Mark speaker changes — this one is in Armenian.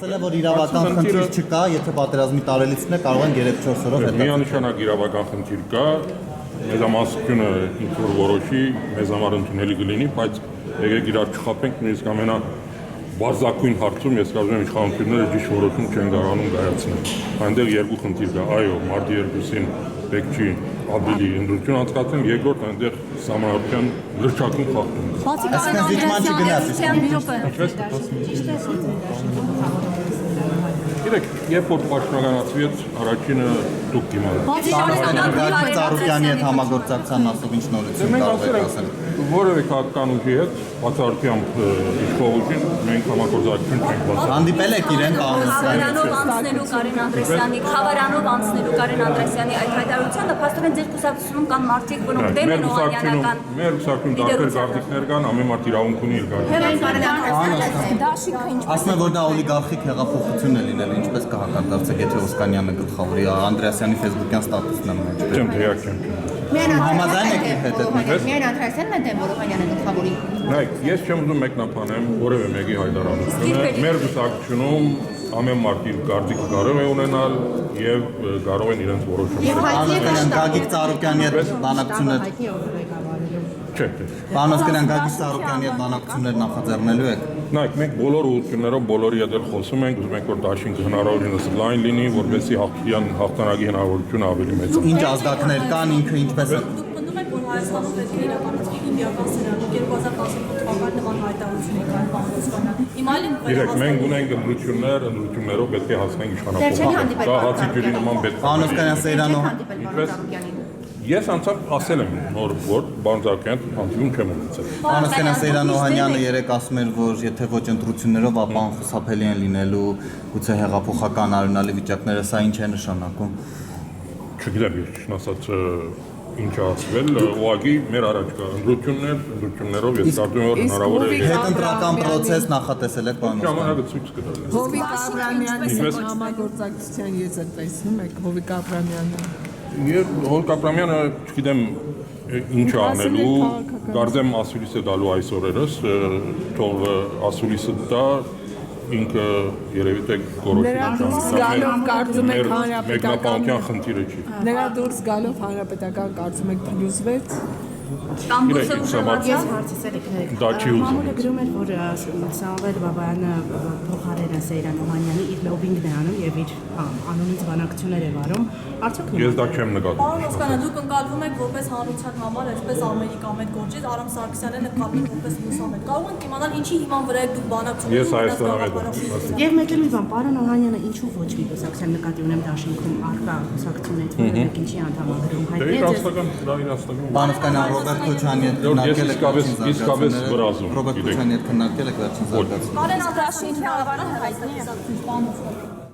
Speaker 1: ասել է, որ իրավական խնդիր չկա, եթե պատերազմի տարելիցն է, կարող են 3-4 օրով հետո։
Speaker 2: Միանշանակ իրավական խնդիր կա, մեծամասնությունը ինչ որ որոշի, մեզ համար ընդունելի կլինի, բայց եկեք իրար չխաբենք, նույնիսկ ամենա բարձակույն հարցում ես կարծում եմ իշխանությունները ճիշտ որոշում չեն կարողանում կայացնել։ Այնտեղ երկու խնդիր կա, այո, մարտի 2-ին պետք չի ավելի ընդրություն անցկացնել, երկրորդ այնտեղ սահմանադրության լրջակին խախտում է։
Speaker 1: Այսինքն զիջման չգնաց։
Speaker 2: Գիտեք, երբ որ պաշտոնականացվի առաջինը դուք կիմանաք։
Speaker 1: Գագիկ Ծառուկյանի հետ համագործակցության ասով ինչ նորություն կարող եք ասել։
Speaker 2: Որևէ քաղաքական ուժի հետ բացառությամբ իշխող ուժին մենք համագործակցություն չենք բացառում։
Speaker 1: Հանդիպել եք իրեն
Speaker 3: Խավարանով անցնելու Կարեն Անդրեսյանի, Խավարանով անցնելու Կարեն Անդրեսյանի այդ հայտարարությանը փաստորեն ձեր կուսակցությունում կան մարդիկ, որոնք դեմ են օհանյանական։
Speaker 2: Մեր կուսակցությունում տարբեր գաղտնիքներ կան, ամեն մարդ իրավունք ունի իր գաղտնիքը։
Speaker 1: Ասում են, որ դա օլիգարխիկ հեղափոխություն է լինել, ինչպես կհակադարձեք, եթե Օսկանյանը գլխավորի, Անդրեասյանի ֆեյսբուքյան ստատուսն է մնաց։
Speaker 2: Չեմ տեղյակ չեմ։
Speaker 1: Համաձայն եք իր հետ այդ։
Speaker 4: Միայն Անդրեասյանն է դեմ, որ Օհանյանը գլխավորի։
Speaker 2: Նայեք, ես չեմ ուզում մեկնաբանեմ որևէ մեկի հայտարարությունը։ Մեր կուսակցությունում ամեն մարդ իր կարծիքը կարող է ունենալ եւ կարող են իրենց որոշումները։
Speaker 1: Գագիկ Ծառուկյանի հետ բանակցություններ։
Speaker 2: Չէ։
Speaker 1: Պարոն Գագիկ Ծառուկյանի հետ բանակցություններ նախաձեռնելու եք։
Speaker 2: Նայեք, մենք բոլոր ուղղություններով բոլորի հետ խոսում ենք, ուզում ենք որ դաշինքը հնարավորինս լայն լինի, որպեսզի հաղթանակի հնարավորությունը ավելի մեծ լինի։
Speaker 1: Ինչ ազդակներ կան, ինքը ինչպես է։
Speaker 5: Դուք պնդում եք, որ Հայաստանում պետք է իրականացվի Ինդիական սերանդուկ 2018 թվականի նման հայտարարություն եք այն պարոն Օսկանյան։ Հիմա էլ
Speaker 2: Գիտեք, մենք ունենք ընդրություններով պետք է հասնենք իշխանապողություն։ Դա հացի ջրի նման պետք է։
Speaker 1: Պարոն Օսկանյան Սեյրանով
Speaker 2: Ես անցավ ասել եմ նոր որ բան Ծառուկյան հանդիպում չեմ ունեցել։
Speaker 1: Պարոն Օսկանյան Սեյրան Օհանյանը երեք ասում էր, որ եթե ոչ ընտրություններով, ապա անխուսափելի են լինելու գուցե հեղափոխական արյունալի վիճակները, սա ինչ է նշանակում։
Speaker 2: Չգիտեմ, ես ճիշտ ասած ինչ ասվել, ուղղակի մեր առաջ կա ընդրություններով ես կարծում եմ որ հնարավոր է
Speaker 1: Հետընտրական process նախատեսել եք պարոն
Speaker 2: ժամանակը ցույց կտա։
Speaker 6: Հովիկ Աբրամյանի համագործակցության ես եք տեսնում եք Հովիկ Աբրամյանը։
Speaker 2: Եվ Հովիկ Աբրամյանը, չգիտեմ, ինչ անելու, կարծեմ ասուլիս է դալու այս օրերս, թող ասուլիսը դա ինքը երևի թե
Speaker 6: գորոշի կարծում եք
Speaker 2: մեկնաբանության խնդիրը չի։
Speaker 6: Նրա դուրս գալով հանրապետական կարծում եք փլուզվեց։
Speaker 3: Կամբոսը ուժեղացավ։
Speaker 2: Դա չի ուզում։
Speaker 4: Մամուլը գրում էր, որ Սամվել Բաբայանը փոխարեն է Սեյրան Օհանյանի իր լոբինգն է անում եւ իր անունից բանակցություններ է վարում։ Արդյոք
Speaker 2: Ես դա չեմ նկատում։
Speaker 5: Պարոն Օսկանյան, դուք ընկալվում եք որպես հանրության համար, այսպես Ամերիկամետ գործից, Արամ Սարգսյանը նկատում որպես լուսամետ։ Կարող ենք իմանալ ինչի հիման վրա եք դուք բանակցում։
Speaker 2: Ես Հայաստանամետ եմ։
Speaker 4: Եվ մեկ էլ մի բան, պարոն Օհանյանը ինչու ոչ մի կուսակցության նկատի ունեմ դաշինքում առկա կուսակցությունից, որը ինչի անդամագրում հայտնի է։
Speaker 1: Պարոն Օսկանյան Ռոբերտ Քոչյանի հետ քննարկել եք
Speaker 2: իսկապես վրազում։
Speaker 1: Ռոբերտ Քոչյանի հետ քննարկել եք վերջին զարգացումը։
Speaker 3: Կարեն Անդրեասյանի հավանաբար հայտնի է։